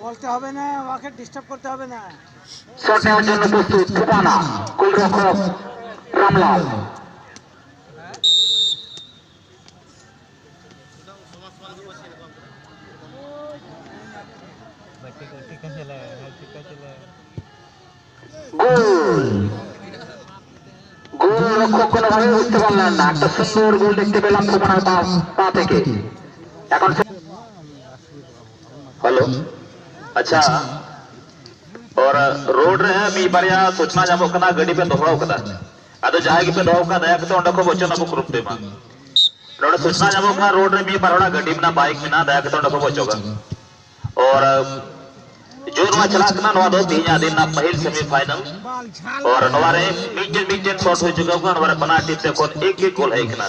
বলতে হবে না, ওকে ডিস্টার্ব করতে হবে না। শট নেওয়ার জন্য প্রস্তুত ফুপানা, গোলরক্ষক রামলাল। গোল, গোলরক্ষক কোনোভাবে বুঝতে পারলেন না। একটা সুন্দর গোল দেখতে পেলাম ফুপানার পা থেকে। এখন हेलो अच्छा और रोड रे मी बारिया सूचना जामो कना गडी पे दोहराव कदा अदो जायगी पे दोहराव का दया कते ओंडा को बच्चन अब ग्रुप देमा रोड सूचना जामो कना रोड रे मी बारोड़ा गडी ना बाइक में ना दया कते ओंडा को बच्चोगा और जो नवा चला कना नवा दो तीन दिन ना पहल सेमीफाइनल और नवारे मीजन शॉट हो चुका होगा नवारे बना टीम से कोन एक गोल है कना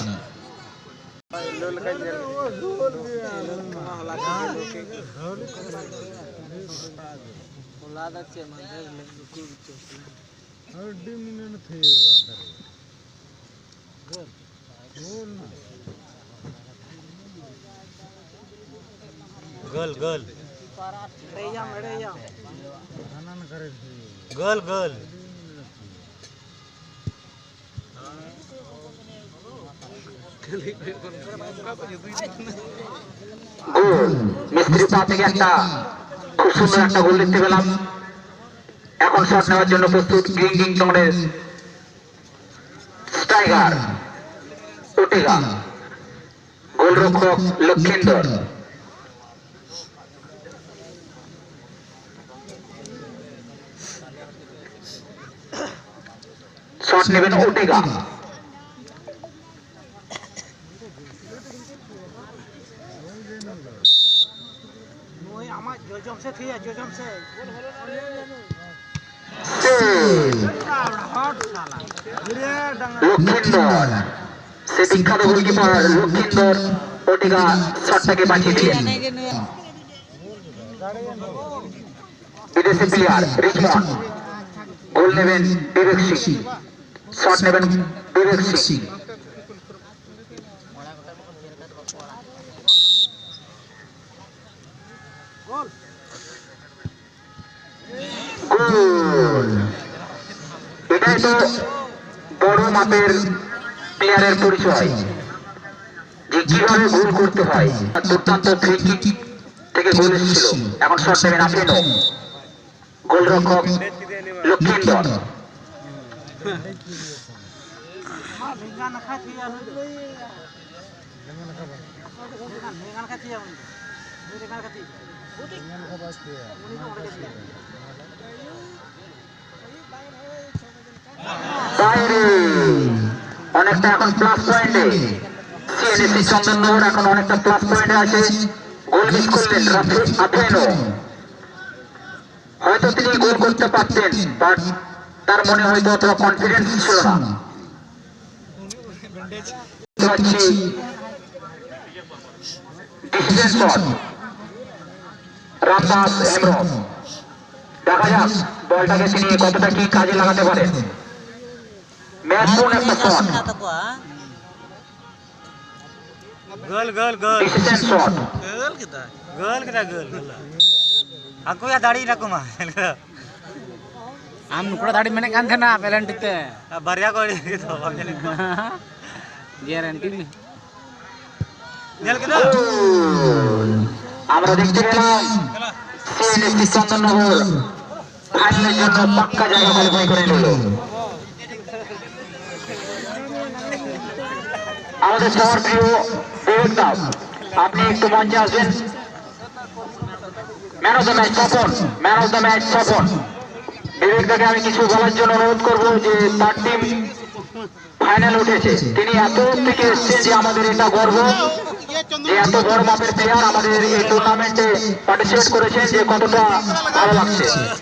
गोल गोल गोल गोल গোল মিস্ত্রি পা থেকে একটা খুব সুন্দর একটা গোল দেখতে পেলাম। এখন শট নেওয়ার জন্য প্রস্তুত গ্রিন গ্রিন টংয়ের স্ট্রাইকার ওটেগা, গোলরক্ষক লক্ষিন্দর। শট নেবেন ওটেগা। লক্ষিন্দর, সে বিখ্যাত গোলকিপার লক্ষিন্দর ওটেগা শটটাকে বাঁচিয়ে দিলেন। বিদেশি প্লেয়ার রিচমন্ড, গোল নেবেন বিবেক সিং, শট নেবেন বিবেক সিং। গোল, এটাই তো বড় মাপের প্লেয়ারের পরিচয়, যে কিভাবে গোল করতে হয়। দুর্দান্ত ফ্রি কিক থেকে গোল এসেছিল। এখন শট নেবেন আফিনো, গোলরক্ষক লক্ষিন্দর। অনেকটা এখন প্লাস পয়েন্টে সিএনএসি চন্দননগর এখন অনেকটা প্লাস পয়েন্টে আছে। গোল মিস করলেন আফিনো। হয়তো তিনি গোল করতে পারতেন, বাট তার মনে হয়তো অতটা কনফিডেন্স ছিল না। রামদাস হেমব্রম, দেখা যাক বলটাকে তিনি কতটা কি কাজে লাগাতে পারেন। ম্যাচপূর্ণ একটা শট, गोल गोल गोल ডিসিশন শট। गोल किता गोल aku ya दाढ़ी रखो मा आम नुकड़ा दाढ़ी मैंने कान थे ना पेलेंटी ते बारिया को gitu গ্যারান্টি nyal kita আমরা দেখতে পেলাম সিএনএসি চন্দননগর ফাইনালের জন্য পাক্কা জায়গা কোয়ালিফাই করে নিল। আমাদের সবার প্রিয় বিবেক দাস, আপনি একটু মঞ্চে আসবেন। Man of the match Swapan, man of the match Swapan. Bibek দাকে আমি কিছু বলার জন্য অনুরোধ করবো যে তার টিম ফাইনাল উঠেছে, তিনি এত থেকে এসছেন যে আমাদের এটা গর্ব যে এত বড় মাপের প্লেয়ার আমাদের এই টুর্নামেন্টে পার্টিসিপেট করেছেন, যে কতটা ভালো লাগছে।